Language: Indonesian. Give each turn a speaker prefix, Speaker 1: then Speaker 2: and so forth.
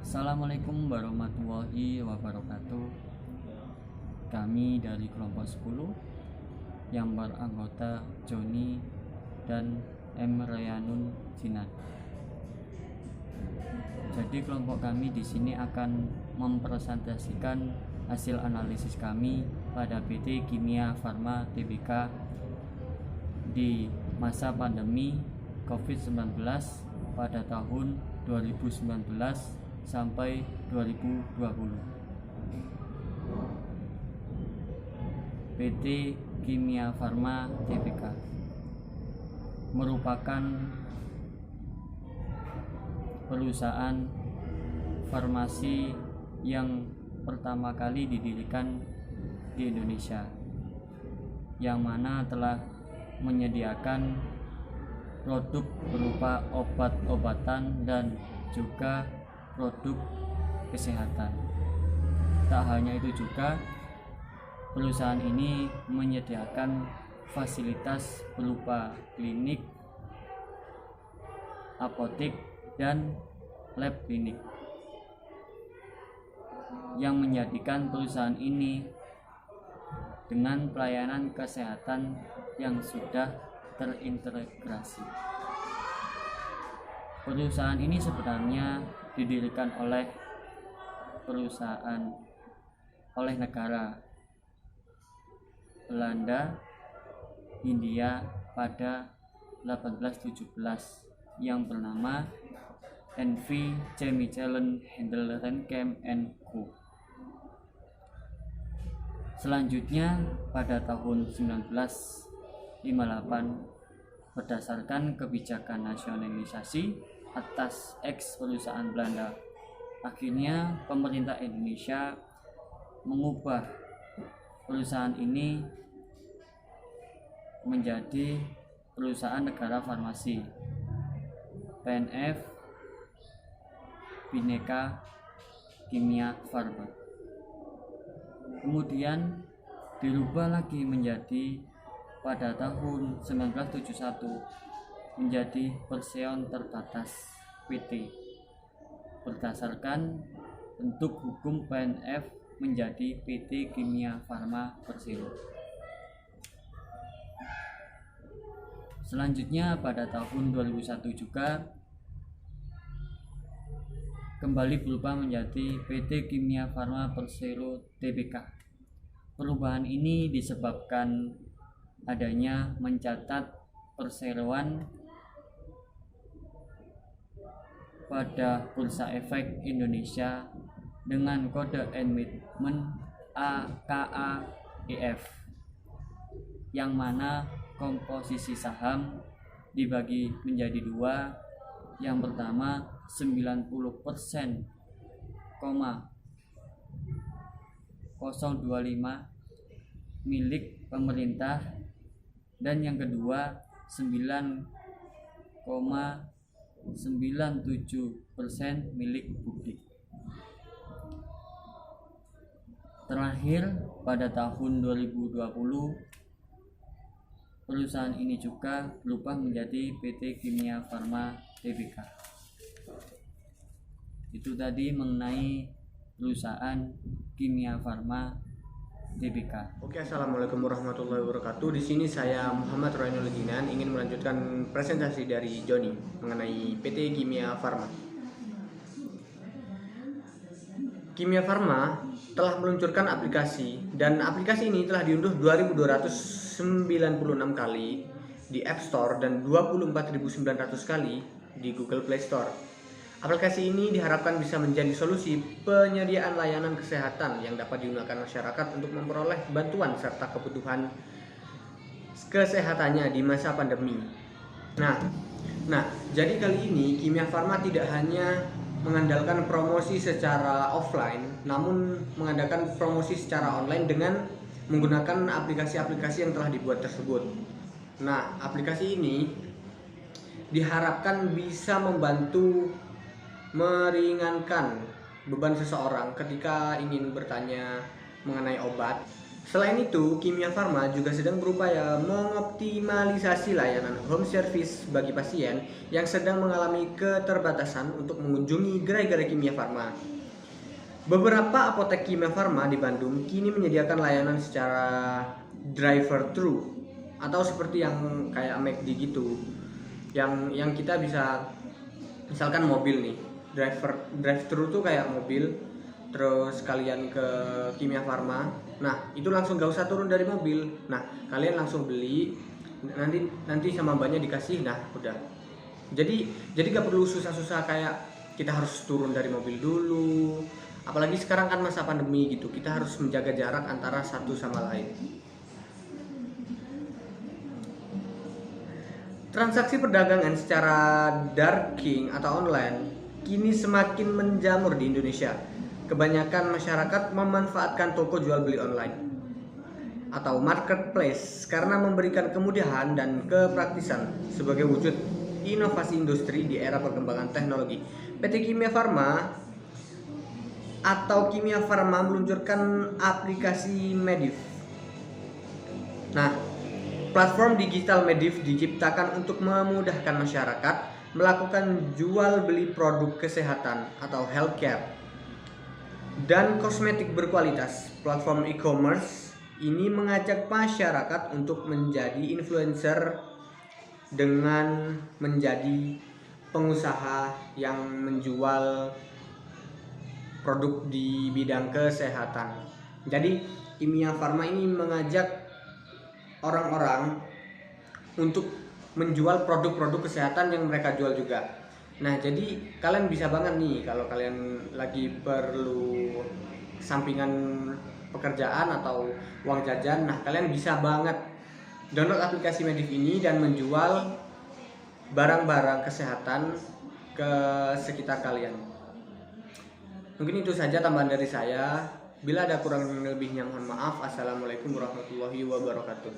Speaker 1: Assalamualaikum warahmatullahi wabarakatuh. Kami dari kelompok 10 yang beranggota Joni dan M. Rayanun Jinan. Jadi kelompok kami di sini akan mempresentasikan hasil analisis kami pada PT Kimia Farma Tbk di masa pandemi COVID-19 pada tahun 2019 sampai 2020. PT Kimia Farma Tbk merupakan perusahaan farmasi yang pertama kali didirikan di Indonesia, yang mana telah menyediakan produk berupa obat-obatan dan juga produk kesehatan. Tak hanya itu juga, perusahaan ini menyediakan fasilitas berupa klinik, apotek, dan lab klinik, yang menjadikan perusahaan ini dengan pelayanan kesehatan yang sudah terintegrasi. Perusahaan ini sebenarnya didirikan oleh negara Belanda, Hindia pada 1817 yang bernama N.V. Chemichellen Handel Renkem & Co. Selanjutnya pada tahun 1958, berdasarkan kebijakan nasionalisasi atas eks perusahaan Belanda, akhirnya pemerintah Indonesia mengubah perusahaan ini menjadi perusahaan negara farmasi, PNF Bhinneka Kimia Farma. Kemudian dirubah lagi menjadi pada tahun 1971 menjadi Perseon Terbatas PT, berdasarkan bentuk hukum PNF menjadi PT Kimia Farma Persero. Selanjutnya pada tahun 2001 juga kembali berubah menjadi PT Kimia Farma Persero Tbk. Perubahan ini disebabkan adanya mencatat perseroan pada Bursa Efek Indonesia dengan kode emiten AKAEF, yang mana komposisi saham dibagi menjadi dua. Yang pertama 90,025 milik pemerintah, dan yang kedua 9,97% milik publik. Terakhir pada tahun 2020, perusahaan ini juga berubah menjadi PT Kimia Farma Tbk. Itu tadi mengenai perusahaan Kimia Farma Tbk.
Speaker 2: Oke, assalamualaikum warahmatullahi wabarakatuh. Di sini saya Muhammad Rayanul Jinan ingin melanjutkan presentasi dari Joni mengenai PT Kimia Farma. Kimia Farma telah meluncurkan aplikasi, dan aplikasi ini telah diunduh 2296 kali di App Store dan 24.900 kali di Google Play Store. Aplikasi ini diharapkan bisa menjadi solusi penyediaan layanan kesehatan yang dapat digunakan masyarakat untuk memperoleh bantuan serta kebutuhan kesehatannya di masa pandemi. Nah, jadi kali ini Kimia Farma tidak hanya mengandalkan promosi secara offline, namun mengadakan promosi secara online dengan menggunakan aplikasi-aplikasi yang telah dibuat tersebut. Nah, aplikasi ini diharapkan bisa membantu meringankan beban seseorang ketika ingin bertanya mengenai obat Selain itu, Kimia Farma juga sedang berupaya mengoptimalisasi layanan home service bagi pasien yang sedang mengalami keterbatasan untuk mengunjungi gerai-gerai Kimia Farma. Beberapa apotek Kimia Farma di Bandung kini menyediakan layanan secara drive-thru atau seperti yang kayak McD gitu. Yang kita bisa, misalkan mobil nih, drive-thru tuh kayak mobil, terus kalian ke Kimia Farma, nah itu langsung gak usah turun dari mobil, nah kalian langsung beli, nanti sama mbaknya dikasih, nah udah. Jadi gak perlu susah-susah kayak kita harus turun dari mobil dulu, apalagi sekarang kan masa pandemi gitu, kita harus menjaga jarak antara satu sama lain. Transaksi perdagangan secara darking atau online kini semakin menjamur di Indonesia. Kebanyakan masyarakat memanfaatkan toko jual beli online atau marketplace karena memberikan kemudahan dan kepraktisan sebagai wujud inovasi industri di era perkembangan teknologi. PT Kimia Farma atau Kimia Farma meluncurkan aplikasi Medif. Nah, platform digital Medif diciptakan untuk memudahkan masyarakat melakukan jual beli produk kesehatan atau healthcare dan kosmetik berkualitas. Platform e-commerce ini mengajak masyarakat untuk menjadi influencer dengan menjadi pengusaha yang menjual produk di bidang kesehatan. Jadi Kimia Farma ini mengajak orang-orang untuk menjual produk-produk kesehatan yang mereka jual juga. Nah, jadi kalian bisa banget nih kalau kalian lagi perlu sampingan pekerjaan atau uang jajan, nah kalian bisa banget download aplikasi Medif ini dan menjual barang-barang kesehatan ke sekitar kalian. Mungkin itu saja tambahan dari saya. Bila ada kurang lebihnya mohon maaf. Assalamualaikum warahmatullahi wabarakatuh.